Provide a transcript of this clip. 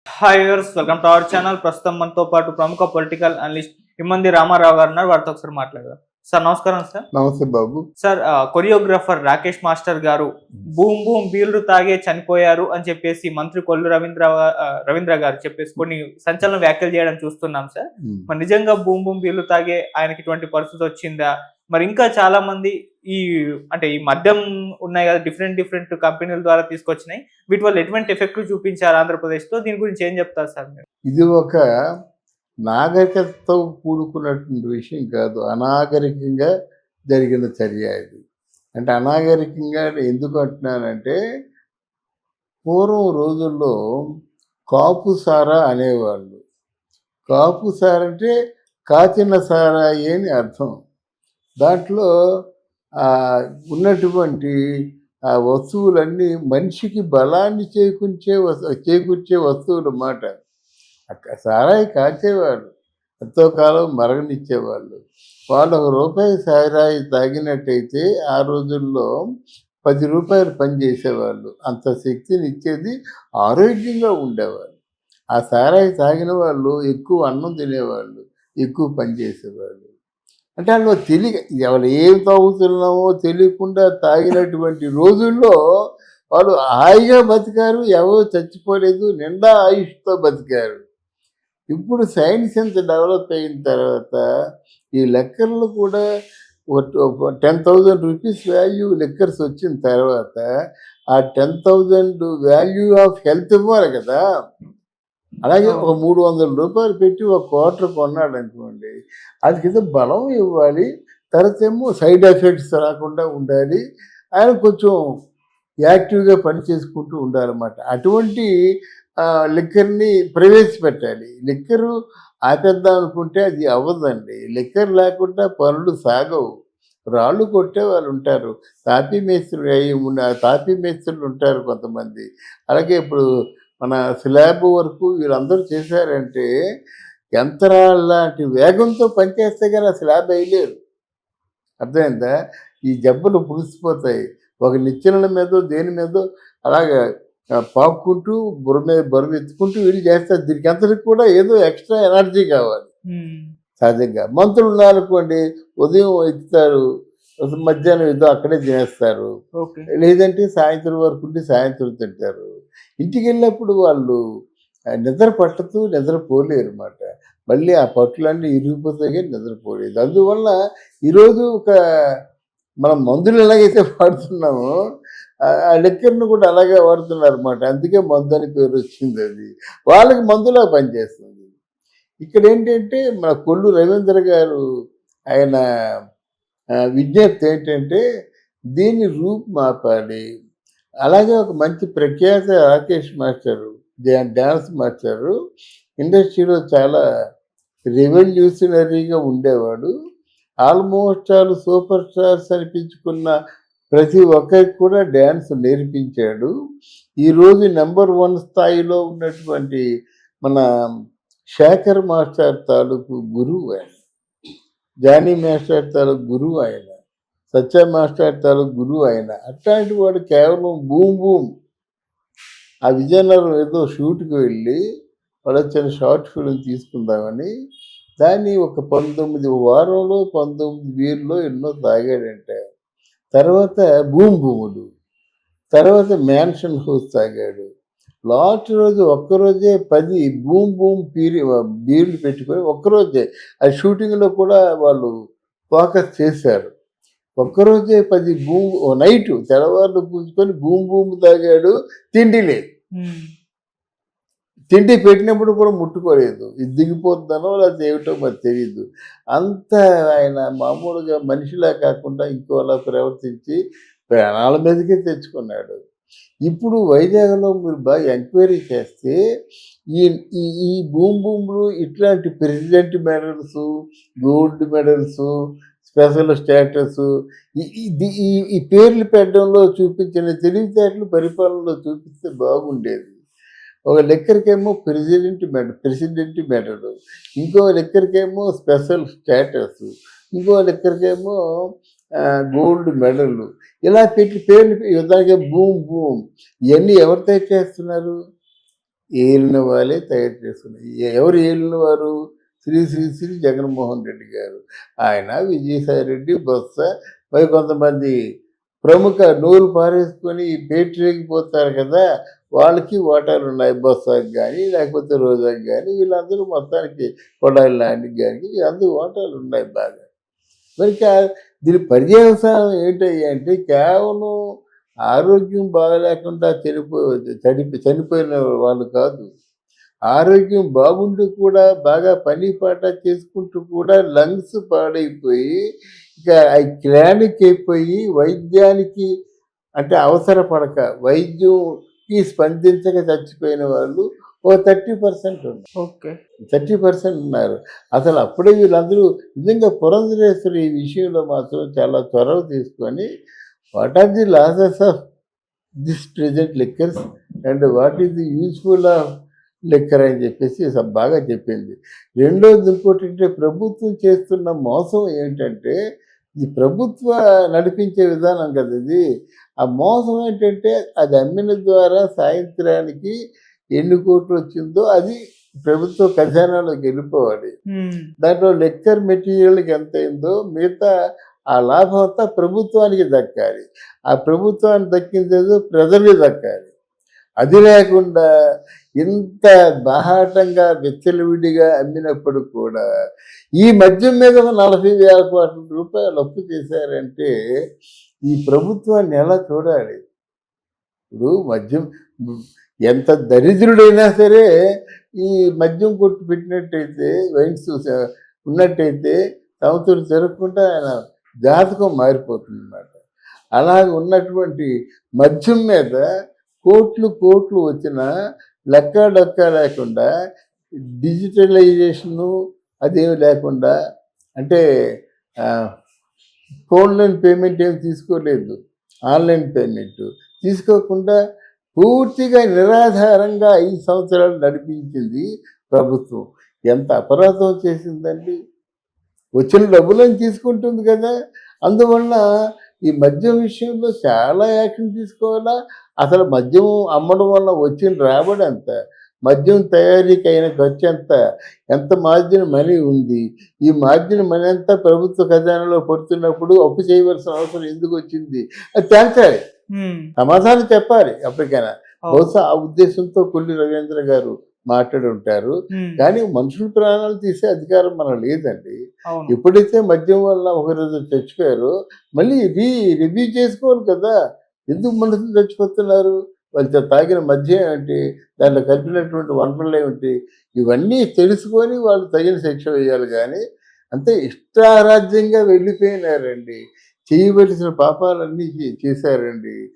Hi viewers, welcome to our channel. ప్రస్తుతం మనతో పాటు ప్రముఖ పొలిటికల్ అనలిస్ట్ ఇమ్మంది రామారావు గారు ఉన్నారు. వారితో ఒకసారి మాట్లాడదాం. సార్ నమస్కారం సార్. నమస్తే బాబు. సార్, కొరియోగ్రాఫర్ రాకేష్ మాస్టర్ గారు బూమ్ బూమ్ బీళ్లు తాగే చనిపోయారు అని చెప్పేసి మంత్రి కొల్లు రవీంద్ర గారు చెప్పేసి కొన్ని సంచలన వ్యాఖ్యలు చేయడం చూస్తున్నాం సార్. మరి నిజంగా బూమ్ బూమ్ బీళ్లు తాగే ఆయనకి ఇటువంటి పరిస్థితి వచ్చిందా? మరి ఇంకా చాలా మంది ఈ ఈ మద్యం ఉన్నాయి కదా, డిఫరెంట్ కంపెనీల ద్వారా తీసుకొచ్చినాయి, వీటి వల్ల ఎటువంటి ఎఫెక్ట్ చూపించారు ఆంధ్రప్రదేశ్ లో? దీని గురించి ఏం చెప్తారు సార్ మీరు? ఇది ఒక నాగరికతతో కూడుకున్నటువంటి విషయం కాదు, అనాగరికంగా జరిగిన చర్య ఇది. అంటే అనాగరికంగా ఎందుకు అంటున్నానంటే, పూర్వం రోజుల్లో కాపు సారా అనేవాళ్ళు. కాపు సారా అంటే కాచిన సారాయి అని అర్థం. దాంట్లో ఉన్నటువంటి ఆ వస్తువులన్నీ మనిషికి బలాన్ని చేకూర్చే వస్తువులు అన్నమాట. సారాయి కాచేవాళ్ళు, ఎంతో కాలం మరగనిచ్చేవాళ్ళు. వాళ్ళు ₹1 సారాయి తాగినట్టయితే ఆ రోజుల్లో ₹10 పనిచేసేవాళ్ళు. అంత శక్తిని ఇచ్చేది, ఆరోగ్యంగా ఉండేవాళ్ళు. ఆ సారాయి తాగిన వాళ్ళు ఎక్కువ అన్నం తినేవాళ్ళు, ఎక్కువ పనిచేసేవాళ్ళు. అంటే అందులో ఎవరు ఏం తాగుతున్నామో తెలియకుండా తాగినటువంటి రోజుల్లో వాళ్ళు హాయిగా బతికారు, ఎవరో చచ్చిపోలేదు, నిండా ఆయుష్తో బతికారు. ఇప్పుడు సైన్స్ ఎంత డెవలప్ అయిన తర్వాత ఈ లెక్కర్లు కూడా ₹10,000 వాల్యూ లెక్కర్స్ వచ్చిన తర్వాత ఆ 10,000 వాల్యూ ఆఫ్ హెల్త్ ఇవ్వాలి కదా. అలాగే ఒక ₹300 పెట్టి ఒక క్వార్టర్ కొన్నాడు అనుకోండి, అది కింద బలం ఇవ్వాలి, తర్వాత ఏమో సైడ్ ఎఫెక్ట్స్ రాకుండా ఉండాలి, ఆయన కొంచెం యాక్టివ్గా పని చేసుకుంటూ ఉండాలన్నమాట. అటువంటి లిక్కర్ని ప్రవేశపెట్టాలి. లిక్కరు ఆపేద్దాం అనుకుంటే అది అవ్వదండి. లిక్కర్ లేకుండా పనులు సాగవు. రాళ్ళు కొట్టే వాళ్ళు ఉంటారు, తాపీ మేస్త్రులు ఉంటారు కొంతమంది. అలాగే ఇప్పుడు మన స్లాబ్ వరకు వీళ్ళందరూ చేశారంటే యంత్రాలాంటి వేగంతో పనిచేస్తే కానీ ఆ స్లాబ్ వేయలేరు. అర్థమైందా? ఈ జబ్బులు పులిసిపోతాయి. ఒక నిచ్చెనల మీదో దేని మీదో అలాగా పాక్కుంటూ బరువు ఎత్తుకుంటూ వీళ్ళు చేస్తారు. దీనికి అంతటికి కూడా ఏదో ఎక్స్ట్రా ఎనర్జీ కావాలి. సహజంగా మంత్రులు ఉన్నారనుకోండి, ఉదయం ఎత్తుతారు, మధ్యాహ్నం ఏదో అక్కడే తినేస్తారు, లేదంటే సాయంత్రం వరకు ఉండి సాయంత్రం తింటారు. ఇంటికి వెళ్ళినప్పుడు వాళ్ళు నిద్ర పట్టదు, నిద్రపోలేరు అన్నమాట. మళ్ళీ ఆ పట్టులన్నీ ఇరిగిపోతాయి కానీ నిద్రపోలేదు. అందువల్ల ఈరోజు మనం మందులు ఎలాగైతే వాడుతున్నామో ఆ లిక్కర్ను కూడా అలాగే వాడుతున్నారు అన్నమాట. అందుకే మందు అని పేరు వచ్చింది. అది వాళ్ళకి మందులా పనిచేస్తుంది. ఇక్కడ ఏంటంటే మన కొల్లు రవీంద్ర గారు ఆయన విజ్ఞప్తి ఏంటంటే దీన్ని రూపుమాపాలి. అలాగే ఒక మంచి ప్రఖ్యాత రాకేష్ మాస్టరు, డ్యాన్స్ మాస్టరు, ఇండస్ట్రీలో చాలా రెవల్యూషనరీగా ఉండేవాడు. ఆల్మోస్ట్ ఆల్ సూపర్ స్టార్స్ అనిపించుకున్న ప్రతి ఒక్కరికి కూడా డ్యాన్స్ నేర్పించాడు. ఈరోజు నెంబర్ 1 స్థాయిలో ఉన్నటువంటి మన శేఖర్ మాస్టర్ తాలూకు గురువు ఆయన, జానీ మాస్టర్ తాలూకు గురువు ఆయన, సత్య మాస్టర్ తాలూకు గురువు ఆయన. అట్లాంటి వాడు కేవలం బూమ్ బూమ్ ఆ విజయనగరం ఏదో షూట్కి వెళ్ళి వాడు వచ్చిన షార్ట్ ఫిల్మ్ తీసుకుందామని దాన్ని ఒక 19 వారంలో 19 బీర్లో ఎన్నో తాగాడంటే, తర్వాత భూమి భూములు, తర్వాత మ్యాన్షన్ హౌస్ తాగాడు. లాస్ట్ రోజు ఒక్కరోజే 10 బూమ్ బూమ్ బీర్లు పెట్టుకొని ఒక్కరోజే ఆ షూటింగ్లో కూడా వాళ్ళు ఫోకస్ చేశారు. ఒక్కరోజే 10 నైట్ తెల్లవారులు పూసుకొని బూమ్ బూమ్ తాగాడు. తిండి లేదు, తిండి పెట్టినప్పుడు కూడా ముట్టుకోలేదు. ఇది దిగిపోతుందనో లేకపోతే ఏమిటో మరి తెలియదు. అంత ఆయన మామూలుగా మనిషిలా కాకుండా ఇంకోలా ప్రవర్తించి ప్రాణాల మీదకే తెచ్చుకున్నాడు. ఇప్పుడు వైజాగ్లో మీరు బాగా ఎంక్వైరీ చేస్తే ఈ ఈ బూమ్ బూమ్లు ఇట్లాంటి president medals, gold medals, special status, ఈ పేర్లు పెట్టడంలో చూపించిన తెలివితేటలు పరిపాలనలో చూపిస్తే బాగుండేది. ఒక లెక్కరికేమో ప్రెసిడెంట్ మెడల్, ఇంకో లెక్కరికేమో స్పెషల్ స్టేటస్, ఇంకో లెక్కరికేమో గోల్డ్ మెడల్. ఇలా పెట్టి పేర్లు యుద్ధానికి బూమ్ బూమ్, ఇవన్నీ ఎవరు తయారు చేస్తున్నారు? ఏలిన వాళ్ళే తయారు చేస్తున్నారు. ఎవరు ఏలిన వారు? శ్రీ శ్రీ శ్రీ జగన్మోహన్ రెడ్డి గారు. ఆయన, విజయసాయి రెడ్డి, బొత్స, మరి కొంతమంది ప్రముఖ నోరు పారేసుకొని పేటరేగిపోతారు కదా! వాళ్ళకి ఓటాలు ఉన్నాయి. బొత్సకి గానీ, లేకపోతే రోజాకి గానీ, వీళ్ళందరూ మొత్తానికి కొడాలి నానికి గానీ వీళ్ళందరూ ఓటాలు ఉన్నాయి బాగా. మరి దీని పర్యవసానం ఏంటయ్యా అంటే కేవలం ఆరోగ్యం బాగాలేకుండా చనిపోయిన వాళ్ళు కాదు. ఆరోగ్యం బాగుంటూ కూడా బాగా పని పాట చేసుకుంటూ కూడా లంగ్స్ పాడైపోయి ఇక అవి క్రానిక్ అయిపోయి వైద్యానికి అంటే అవసరపడక వైద్యంకి స్పందించక చచ్చిపోయిన వాళ్ళు ఓ 30% ఉన్నారు. ఓకే. 30% ఉన్నారు. అసలు అప్పుడే వీళ్ళందరూ నిజంగా పురంధరేశ్వరి ఈ విషయంలో మాత్రం చాలా చొరవ తీసుకొని what are the losses of this present liquors and what is the useful of liquor అని చెప్పేసి బాగా చెప్పింది. రెండోది ఇంకోటి అంటే ప్రభుత్వం చేస్తున్న మోసం ఏంటంటే ఈ ప్రభుత్వ నడిపించే విధానం కదా ఇది. ఆ మోసం ఏంటంటే అది అమ్మిన ద్వారా సాయంత్రానికి ఎన్ని కోట్లు వచ్చిందో అది ప్రభుత్వ ఖజానాలోకి వెళ్ళిపోవాలి. దాంట్లో లెక్కర్ మెటీరియల్కి ఎంత అయిందో మిగతా ఆ లాభం అంతా ప్రభుత్వానికి దక్కాలి. ఆ ప్రభుత్వానికి దక్కిందేదో ప్రజలకి దక్కాలి. అది లేకుండా ఇంత బాహాటంగా విచ్చలవిడిగా అమ్మినప్పుడు కూడా ఈ మద్యం మీద 40,000 కోట్ల రూపాయలు అప్పు చేశారంటే ఈ ప్రభుత్వాన్ని ఎలా చూడాలి? ఇప్పుడు మద్యం ఎంత దరిద్రుడైనా సరే ఈ మద్యం కొట్టు పెట్టినట్టయితే వైన్స్ ఉన్నట్టయితే సంవత్సరం తిరగకుండా ఆయన జాతకం మారిపోతుంది అన్నమాట. అలాగ ఉన్నటువంటి మద్యం మీద కోట్లు కోట్లు వచ్చిన లెక్క డొక్క లేకుండా డిజిటలైజేషను అదేమి లేకుండా అంటే ఫోన్లైన్ పేమెంట్ ఏమి తీసుకోలేదు, ఆన్లైన్ పేమెంట్ తీసుకోకుండా పూర్తిగా నిరాధారంగా 5 సంవత్సరాలు నడిపించింది ప్రభుత్వం. ఎంత అపరాధం చేసిందండి. వచ్చిన డబ్బులను తీసుకుంటుంది కదా. అందువల్ల ఈ మద్యం విషయంలో చాలా యాక్షన్ తీసుకోవాలా. అసలు మద్యం అమ్మడం వల్ల వచ్చిన రాబడి ఎంత, మద్యం తయారీకి అయిన ఖర్చు ఎంత మార్జిన్ మనీ ఉంది, ఈ మార్జిన్ మనీ అంతా ప్రభుత్వ ఖజానాలో పడుతున్నప్పుడు అప్పు చేయవలసిన అవసరం ఎందుకు వచ్చింది అది తేల్చాలి, సమాధానం చెప్పాలి. ఎప్పటికైనా బహుశా ఆ ఉద్దేశంతో కొల్లి రవీంద్ర గారు మాట్లాడి ఉంటారు. కానీ మనుషుల ప్రాణాలు తీసే అధికారం మనకు లేదండి. ఎప్పుడైతే మద్యం వల్ల ఒకరోజు చచ్చిపోయారో మళ్ళీ రివ్యూ చేసుకోవాలి కదా. ఎందుకు మనుషులు చచ్చిపోతున్నారు, వాళ్ళు తాగిన మద్యం ఏమిటి, దాంట్లో కలిపినటువంటి వనరులు ఏమిటి, ఇవన్నీ తెలుసుకొని వాళ్ళు తగిన శిక్ష వేయాలి. కానీ అంతే ఇష్టారాజ్యంగా వెళ్ళిపోయినారండి. చేయవలసిన పాపాలన్నీ చేశారండి.